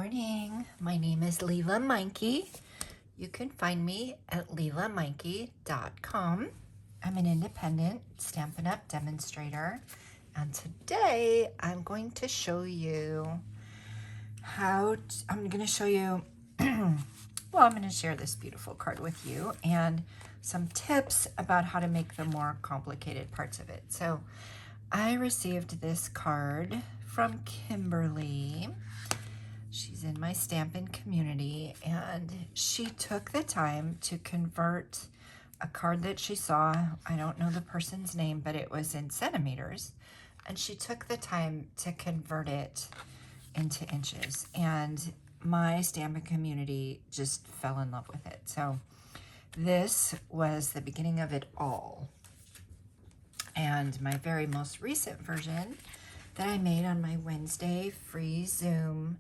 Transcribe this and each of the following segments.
morning. My name is Leela Meinke. You can find me at leelameinke.com. I'm an independent Stampin' Up! Demonstrator, and today I'm going to show you I'm going to share this beautiful card with you and some tips about how to make the more complicated parts of it. So I received this card from Kimberly. She's in my Stampin' community, and she took the time to convert a card that she saw. I don't know the person's name, but it was in centimeters, and she took the time to convert it into inches, and my Stampin' community just fell in love with it. So this was the beginning of it all. And my very most recent version that I made on my Wednesday free Zoom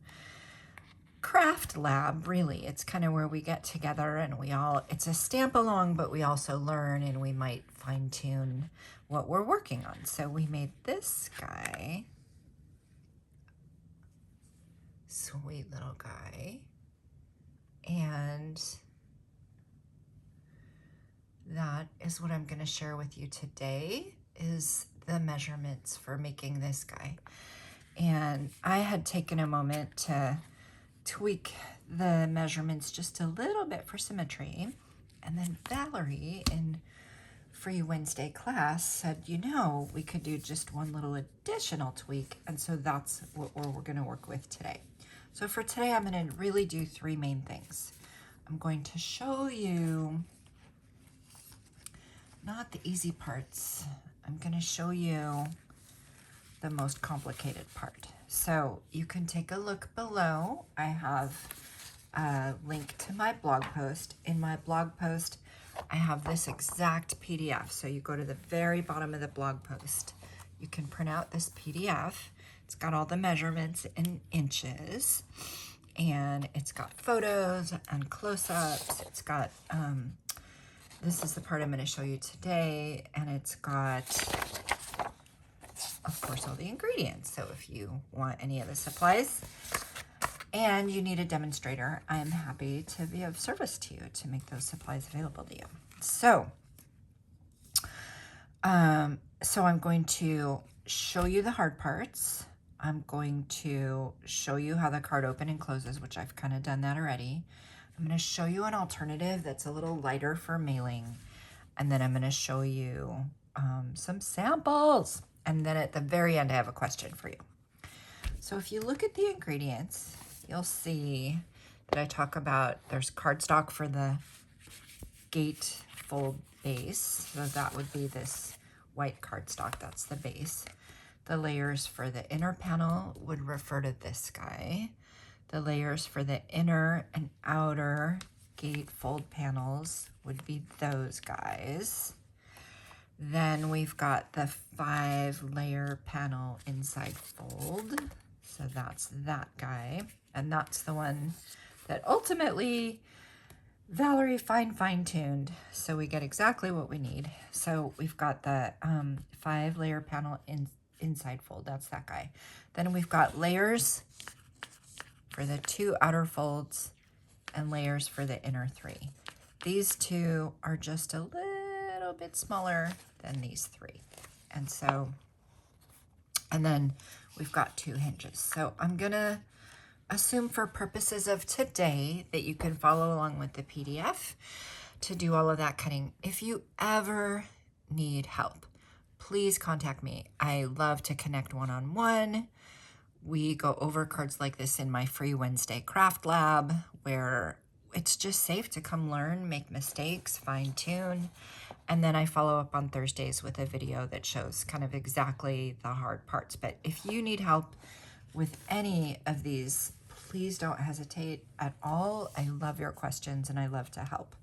craft lab, really. It's kind of where we get together and it's a stamp along, but we also learn and we might fine tune what we're working on. So we made this guy, sweet little guy, and that is what I'm going to share with you today, is the measurements for making this guy. And I had taken a moment to tweak the measurements just a little bit for symmetry, and then Valerie in free Wednesday class said, we could do just one little additional tweak, and so that's what we're going to work with today. So for today, I'm going to really do three main things. I'm going to show you not the easy parts. I'm going to show you the most complicated part. So you can take a look below. I have a link to my blog post. In my blog post, I have this exact PDF. So you go to the very bottom of the blog post. You can print out this PDF. It's got all the measurements in inches, and it's got photos and close-ups. It's got, this is the part I'm going to show you today, and it's got, of course, all the ingredients. So if you want any of the supplies and you need a demonstrator, I'm happy to be of service to you to make those supplies available to you. So, I'm going to show you the hard parts. I'm going to show you how the card opens and closes, which I've kind of done that already. I'm going to show you an alternative that's a little lighter for mailing. And then I'm going to show you some samples. And then at the very end, I have a question for you. So if you look at the ingredients, you'll see that I talk about there's cardstock for the gatefold base. So that would be this white cardstock. That's the base. The layers for the inner panel would refer to this guy. The layers for the inner and outer gatefold panels would be those guys. Then we've got the 5-layer panel inside fold. So that's that guy. And that's the one that ultimately Valerie fine-tuned. So we get exactly what we need. So we've got the 5-layer panel inside fold. That's that guy. Then we've got layers for the 2 outer folds and layers for the inner 3. These 2 are just a little bit smaller than these 3. And then we've got 2 hinges. So I'm gonna assume for purposes of today that you can follow along with the PDF to do all of that cutting. If you ever need help, please contact me. I love to connect one-on-one. We go over cards like this in my free Wednesday craft lab, where it's just safe to come learn, make mistakes, fine-tune. And then I follow up on Thursdays with a video that shows kind of exactly the hard parts. But if you need help with any of these, please don't hesitate at all. I love your questions and I love to help.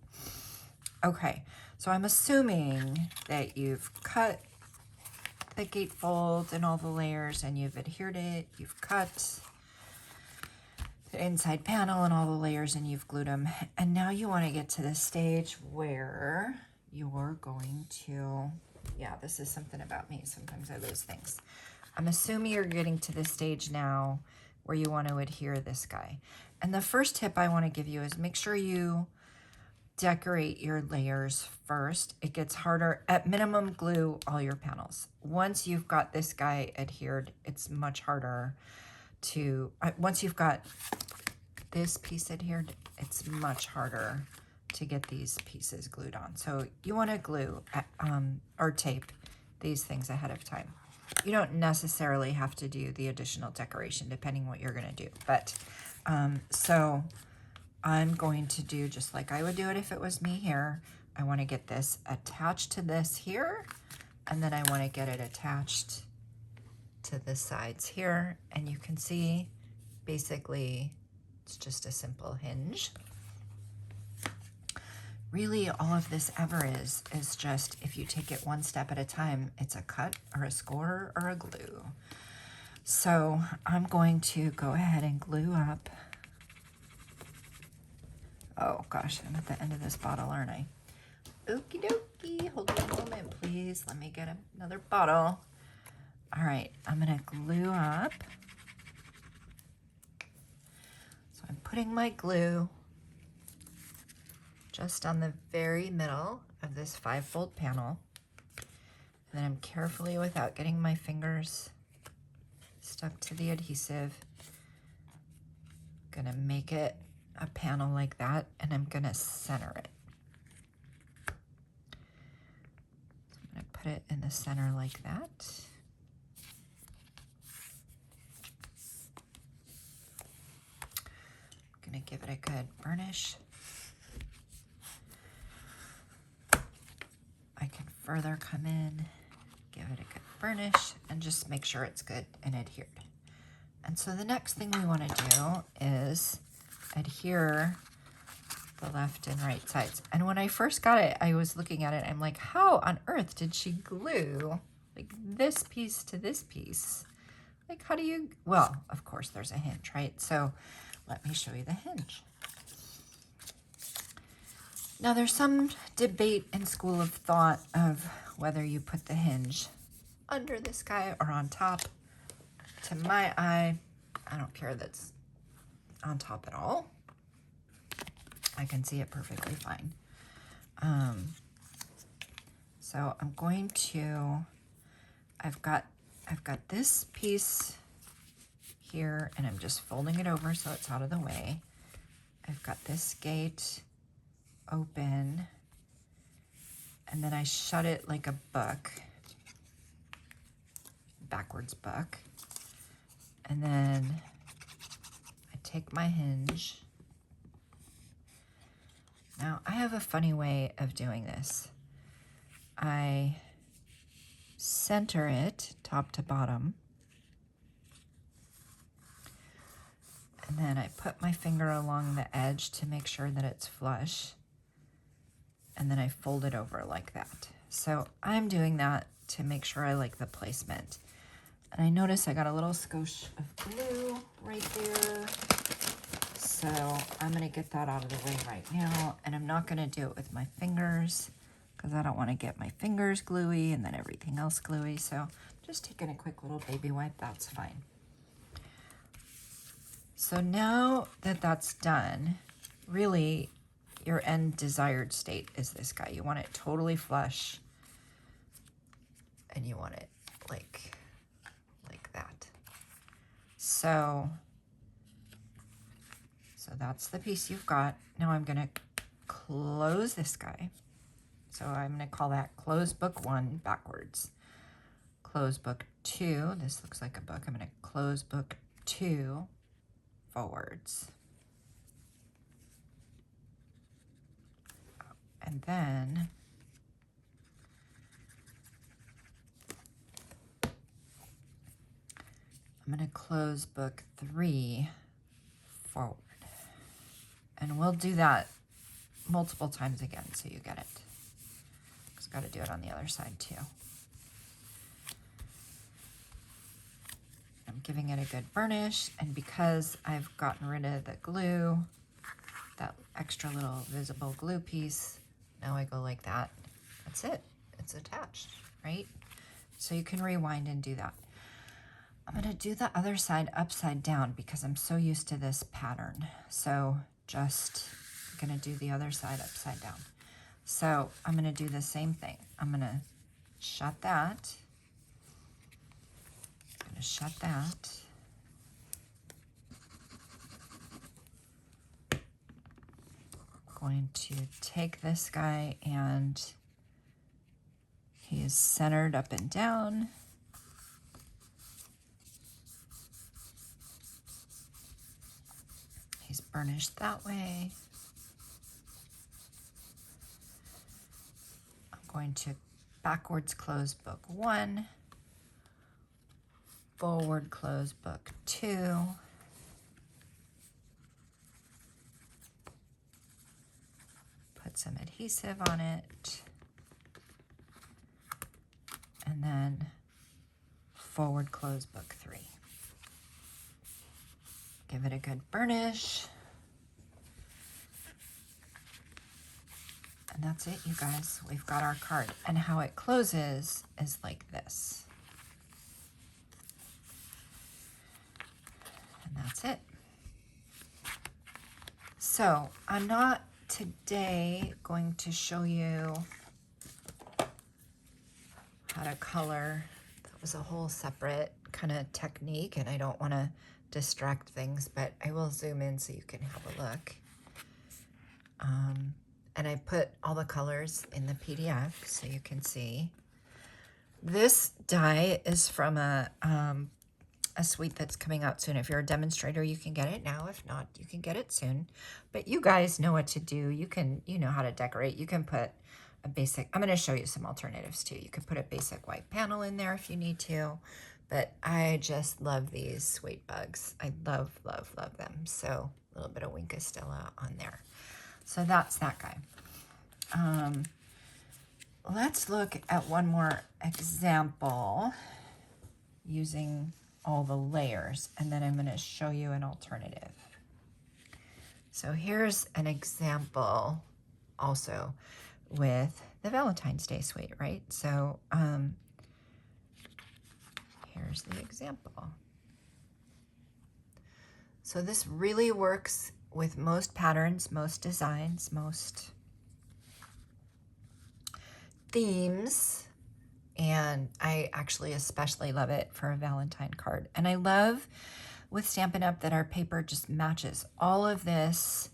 Okay, so I'm assuming that you've cut the gatefold and all the layers and you've adhered it, you've cut the inside panel and all the layers and you've glued them. And now you want to get to the stage where you're going to, this is something about me. Sometimes I lose things. I'm assuming you're getting to the stage now where you want to adhere this guy. And the first tip I want to give you is make sure you decorate your layers first. It gets harder. At minimum, glue all your panels. Once you've got this guy adhered, it's much harder to, once you've got this piece adhered, it's much harder to get these pieces glued on. So you want to glue or tape these things ahead of time. You don't necessarily have to do the additional decoration depending what you're going to do. But so I'm going to do just like I would do it if it was me here. I want to get this attached to this here, and then I want to get it attached to the sides here. And you can see basically it's just a simple hinge. Really, all of this ever is just, if you take it one step at a time, it's a cut or a score or a glue. So I'm going to go ahead and glue up. Oh gosh, I'm at the end of this bottle, aren't I? Okie dokie, hold on a moment, please. Let me get another bottle. All right, I'm gonna glue up. So I'm putting my glue just on the very middle of this 5-fold panel. And then I'm carefully, without getting my fingers stuck to the adhesive, gonna make it a panel like that, and I'm gonna center it. So I'm gonna put it in the center like that. I'm gonna give it a good burnish. I can further come in, give it a good burnish, and just make sure it's good and adhered. And so the next thing we want to do is adhere the left and right sides. And when I first got it, I was looking at it, I'm like, how on earth did she glue like this piece to this piece? Like, how do you, well, of course there's a hinge, right? So let me show you the hinge. Now there's some debate in school of thought of whether you put the hinge under this guy or on top. To my eye, I don't care that's on top at all. I can see it perfectly fine. So I'm going to, I've got this piece here, and I'm just folding it over so it's out of the way. I've got this gate open, and then I shut it like a book, backwards book, and then I take my hinge. Now I have a funny way of doing this. I center it top to bottom, and then I put my finger along the edge to make sure that it's flush, and then I fold it over like that. So I'm doing that to make sure I like the placement. And I notice I got a little skosh of glue right there. So I'm gonna get that out of the way right now, and I'm not gonna do it with my fingers because I don't wanna get my fingers gluey and then everything else gluey. So just taking a quick little baby wipe, that's fine. So now that that's done, really your end desired state is this guy. You want it totally flush, and you want it like that. So that's the piece you've got. Now I'm gonna close this guy. So I'm gonna call that close book 1 backwards. Close book 2, this looks like a book. I'm gonna close book 2 forwards. And then I'm going to close book 3 forward. And we'll do that multiple times again so you get it. Just got to do it on the other side too. I'm giving it a good burnish, and because I've gotten rid of the glue, that extra little visible glue piece, now I go like that. That's it. It's attached, right? So you can rewind and do that. I'm going to do the other side upside down because I'm so used to this pattern. So just going to do the other side upside down. So I'm going to do the same thing. I'm going to shut that. I'm going to shut that. Going to take this guy, and he is centered up and down. He's burnished that way. I'm going to backwards close book 1, forward close book 2. Put some adhesive on it, and then forward close book 3. Give it a good burnish. And that's it, you guys. We've got our card. And how it closes is like this. And that's it. So I'm not today going to show you how to color. That was a whole separate kind of technique, and I don't want to distract things, but I will zoom in so you can have a look. And I put all the colors in the PDF so you can see. This die is from a suite that's coming out soon. If you're a demonstrator, you can get it now. If not, you can get it soon. But you guys know what to do. You know how to decorate. You can put a basic, I'm going to show you some alternatives too. You can put a basic white panel in there if you need to. But I just love these sweet bugs. I love, love, love them. So a little bit of Wink Stella on there. So that's that guy. Let's look at one more example using all the layers, and then I'm going to show you an alternative. So here's an example also with the Valentine's Day suite, right? So here's the example. So this really works with most patterns, most designs, most themes, and I actually especially love it for a Valentine card. And I love with Stampin' Up! That our paper just matches. All of this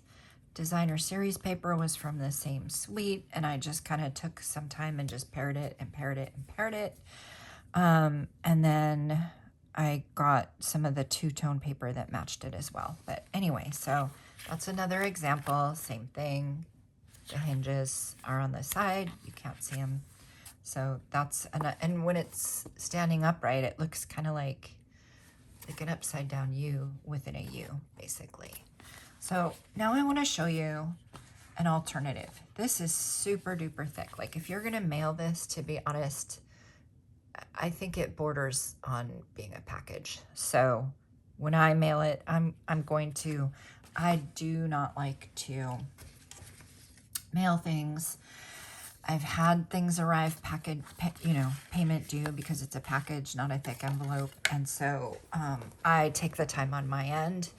designer series paper was from the same suite, and I just kind of took some time and just paired it and paired it and paired it. And then I got some of the two-tone paper that matched it as well. But anyway, so that's another example. Same thing. The hinges are on the side. You can't see them. So that's, and when it's standing upright, it looks kind of like an upside down U within a U, basically. So now I want to show you an alternative. This is super duper thick. Like if you're going to mail this, to be honest, I think it borders on being a package. So when I mail it, I do not like to mail things. I've had things arrive payment due because it's a package, not a thick envelope. And so I take the time on my end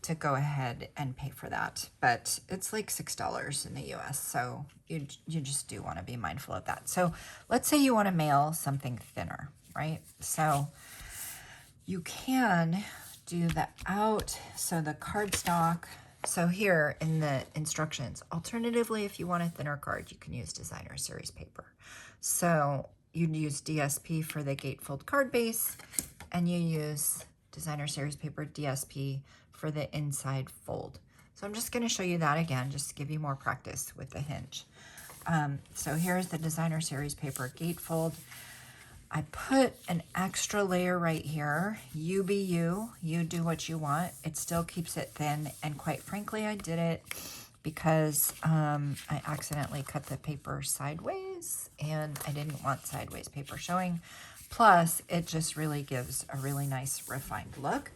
to go ahead and pay for that. But it's like $6 in the US. So you just do want to be mindful of that. So let's say you want to mail something thinner, right? So you can do the so the cardstock. So here in the instructions, alternatively, if you want a thinner card, you can use designer series paper. So you'd use DSP for the gatefold card base, and you use designer series paper DSP for the inside fold. So I'm just going to show you that again, just to give you more practice with the hinge. So here's the designer series paper gatefold. I put an extra layer right here. You be you. You do what you want. It still keeps it thin. And quite frankly, I did it because I accidentally cut the paper sideways, and I didn't want sideways paper showing. Plus, it just really gives a really nice refined look.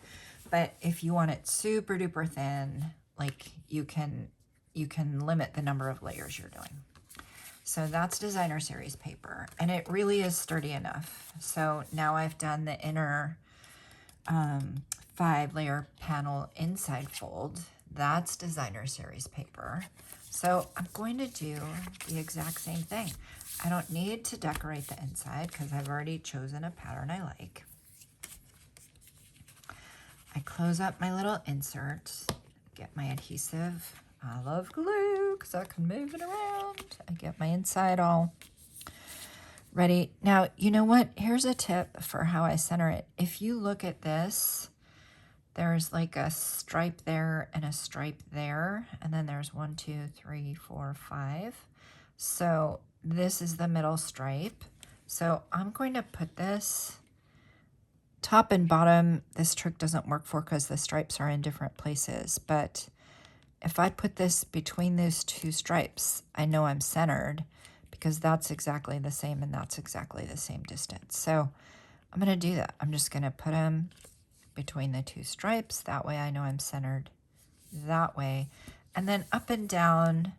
But if you want it super duper thin, like you can limit the number of layers you're doing. So that's designer series paper, and it really is sturdy enough. So now I've done the inner 5-layer panel inside fold. That's designer series paper. So I'm going to do the exact same thing. I don't need to decorate the inside because I've already chosen a pattern I like. I close up my little insert, get my adhesive. I love glue because I can move it around. I get my inside all ready. Now, you know what? Here's a tip for how I center it. If you look at this, there's like a stripe there and a stripe there. And then there's 1, 2, 3, 4, 5. So this is the middle stripe. So I'm going to put this top and bottom. This trick doesn't work for because the stripes are in different places. But if I put this between those two stripes, I know I'm centered because that's exactly the same and that's exactly the same distance. So I'm going to do that. I'm just going to put them between the two stripes. That way I know I'm centered that way. And then up and down,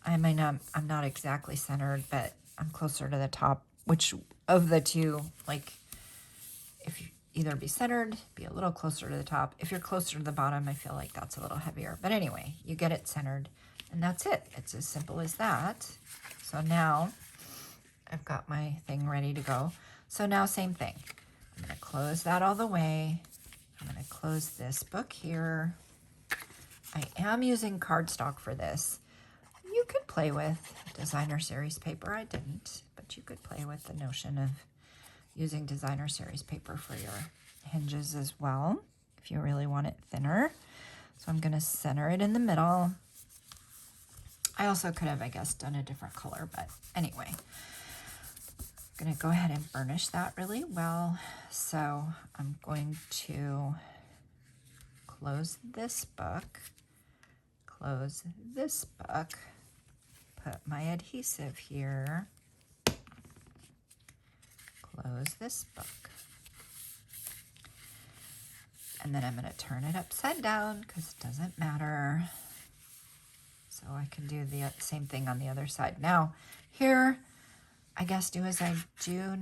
I'm not exactly centered, but I'm closer to the top, which of the two, like if you either be centered, be a little closer to the top. If you're closer to the bottom, I feel like that's a little heavier. But anyway, you get it centered and that's it. It's as simple as that. So now I've got my thing ready to go. So now same thing. I'm going to close that all the way. I'm going to close this book here. I am using cardstock for this. You could play with designer series paper. I didn't, but you could play with the notion of using designer series paper for your hinges as well, if you really want it thinner. So I'm going to center it in the middle. I also could have, I guess, done a different color, but anyway. I'm going to go ahead and burnish that really well. So I'm going to close this book, close this book, put my adhesive here, close this book, and then I'm going to turn it upside down because it doesn't matter. So I can do the same thing on the other side. Now here, I guess do as I do,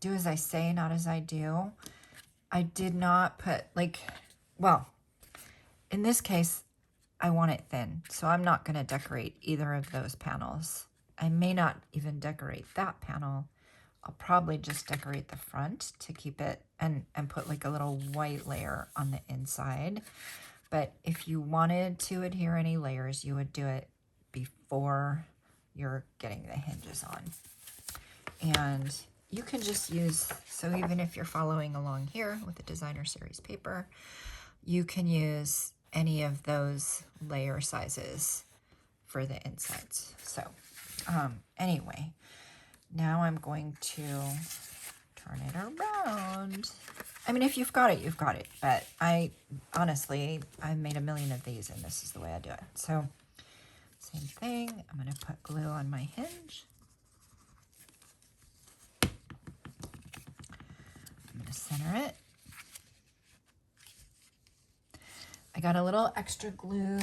do as I say, not as I do. I did not put well, in this case, I want it thin, so I'm not going to decorate either of those panels. I may not even decorate that panel. I'll probably just decorate the front to keep it and put like a little white layer on the inside. But if you wanted to adhere any layers, you would do it before you're getting the hinges on. And you can just use, so even if you're following along here with the designer series paper, you can use any of those layer sizes for the insides. So anyway, now I'm going to turn it around. I mean, if you've got it, you've got it. But honestly, I made a million of these and this is the way I do it. So same thing, I'm going to put glue on my hinge. I'm going to center it. I got a little extra glue.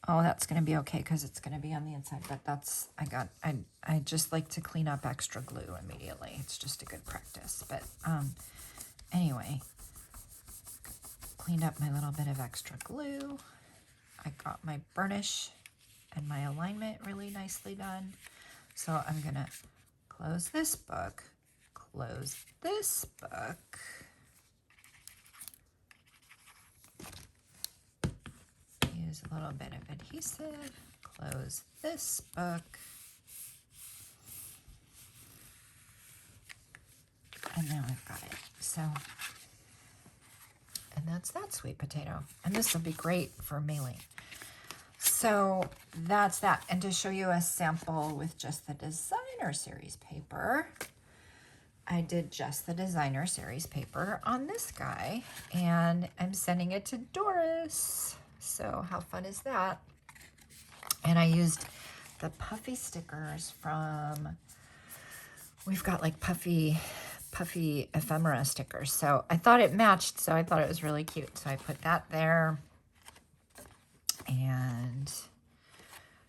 Oh, that's going to be okay because it's going to be on the inside, but that's, I just like to clean up extra glue immediately. It's just a good practice. But anyway, cleaned up my little bit of extra glue. I got my burnish and my alignment really nicely done. So I'm going to close this book, close this book. Use a little bit of adhesive, close this book, and now I've got it. So, and that's that sweet potato. And this will be great for mailing. So that's that. And to show you a sample with just the designer series paper, I did just the designer series paper on this guy, and I'm sending it to Doris. So how fun is that? And I used the puffy stickers from, we've got like puffy ephemera stickers. So I thought it matched, so I thought it was really cute. So I put that there. And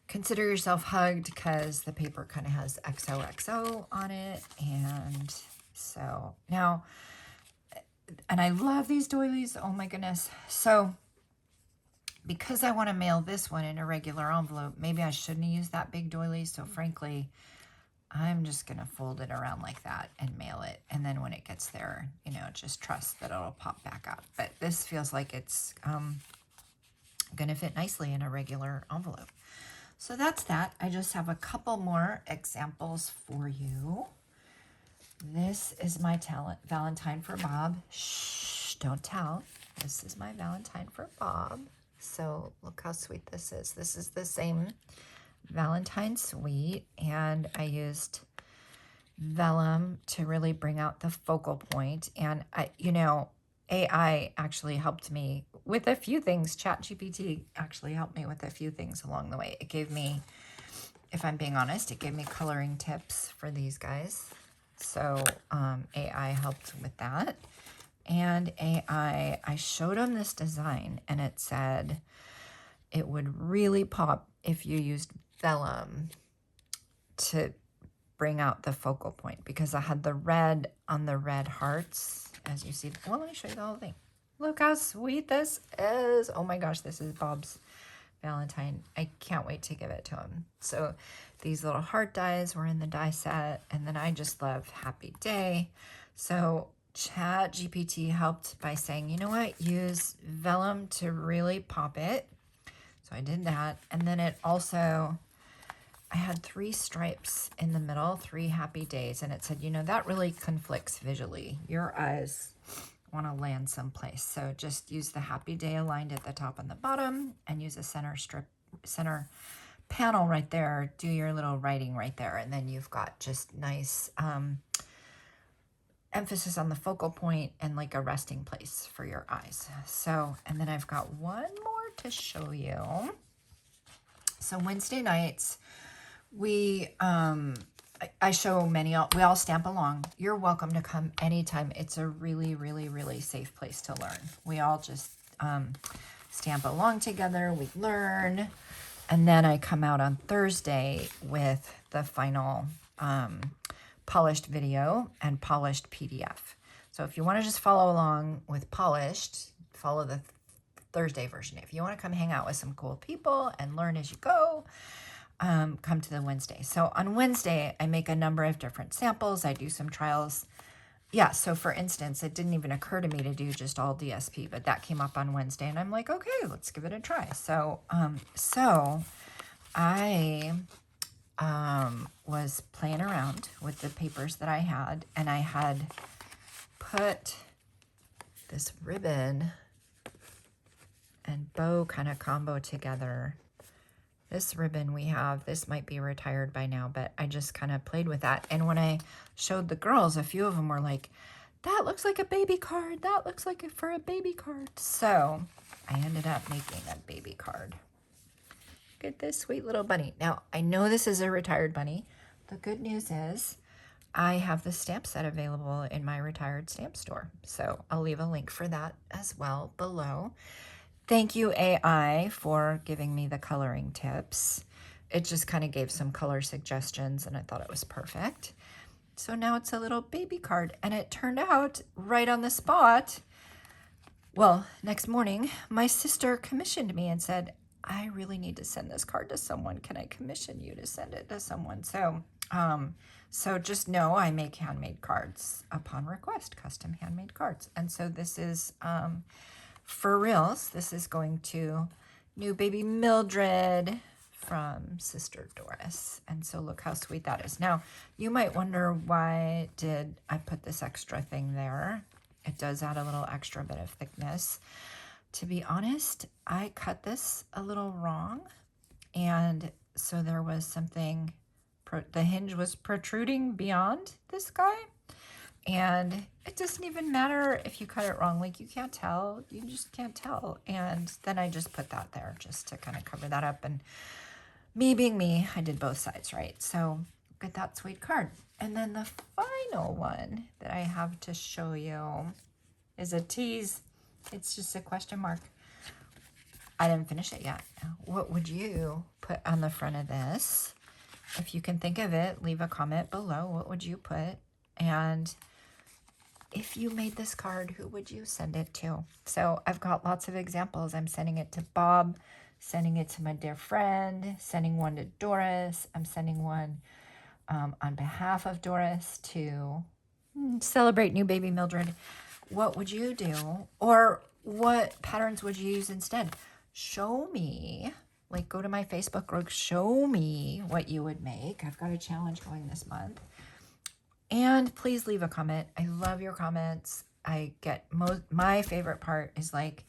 consider yourself hugged because the paper kind of has XOXO on it. And So now, and I love these doilies. Oh my goodness. So because I want to mail this one in a regular envelope, maybe I shouldn't have used that big doily. So frankly, I'm just going to fold it around like that and mail it. And then when it gets there, you know, just trust that it'll pop back up. But this feels like it's going to fit nicely in a regular envelope. So that's that. I just have a couple more examples for you. This is my Valentine for Bob. Shh, don't tell. This is my Valentine for Bob. So look how sweet this is. This is the same Valentine suite, and I used vellum to really bring out the focal point. And I, you know, AI actually helped me with a few things. ChatGPT actually helped me with a few things along the way. It gave me, if I'm being honest, it gave me coloring tips for these guys. So AI helped with that. And AI, I showed them this design, and it said it would really pop if you used vellum to bring out the focal point, because I had the red on the red hearts, as you see. Well, let me show you the whole thing. Look how sweet this is. Oh my gosh, this is Bob's Valentine. I can't wait to give it to him. So these little heart dies were in the die set, and then I just love Happy Day. So ChatGPT helped by saying, you know what, use vellum to really pop it. So I did that. And then it also, I had 3 stripes in the middle, 3 happy days. And it said, you know, that really conflicts visually. Your eyes want to land someplace. So just use the happy day aligned at the top and the bottom, and use a center panel right there. Do your little writing right there. And then you've got just nice emphasis on the focal point and like a resting place for your eyes. So, and then I've got one more to show you. So Wednesday nights, we, I show many, we all stamp along. You're welcome to come anytime. It's a really, really, really safe place to learn. We all just stamp along together. We learn. And then I come out on Thursday with the final polished video and polished PDF. So if you want to just follow along with polished, follow the Thursday version. If you want to come hang out with some cool people and learn as you go, come to the Wednesday. So on Wednesday, I make a number of different samples. I do some trials. Yeah, so for instance, it didn't even occur to me to do just all DSP, but that came up on Wednesday, and I'm like, okay, let's give it a try. So, I was playing around with the papers that I had, and I had put this ribbon and bow kind of combo together. This ribbon we have, this might be retired by now, but I just kind of played with that. And when I showed the girls, a few of them were like, that looks like a baby card. That looks like it for a baby card. So I ended up making a baby card. Look at this sweet little bunny. Now, I know this is a retired bunny. The good news is I have the stamp set available in my retired stamp store. So I'll leave a link for that as well below. Thank you, AI, for giving me the coloring tips. It just kind of gave some color suggestions, and I thought it was perfect. So now it's a little baby card, and it turned out right on the spot. Well, next morning, my sister commissioned me and said, I really need to send this card to someone. Can I commission you to send it to someone? So, so just know I make handmade cards upon request, custom handmade cards. And so this is, for reals, this is going to new baby Mildred from Sister Doris. And so look how sweet that is. Now, you might wonder, why did I put this extra thing there? It does add a little extra bit of thickness. To be honest, I cut this a little wrong. And so there was something, the hinge was protruding beyond this guy. And it doesn't even matter if you cut it wrong. Like, you can't tell. You just can't tell. And then I just put that there just to kind of cover that up. And me being me, I did both sides, right? So look at that sweet card. And then the final one that I have to show you is a tease. It's just a question mark. I didn't finish it yet. What would you put on the front of this? If you can think of it, leave a comment below. What would you put? And if you made this card, who would you send it to? So I've got lots of examples. I'm sending it to Bob, sending it to my dear friend, sending one to Doris. I'm sending one on behalf of Doris to celebrate new baby Mildred. What would you do? Or what patterns would you use instead? Show me, like go to my Facebook group, show me what you would make. I've got a challenge going this month. And please leave a comment. I love your comments. I get my favorite part is like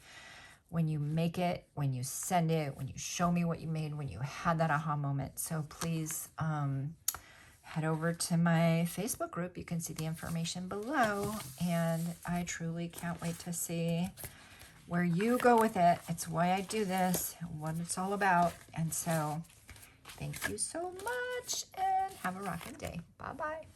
when you make it, when you send it, when you show me what you made, when you had that aha moment. So please head over to my Facebook group. You can see the information below. And I truly can't wait to see where you go with it. It's why I do this, what it's all about. And so thank you so much and have a rocking day. Bye-bye.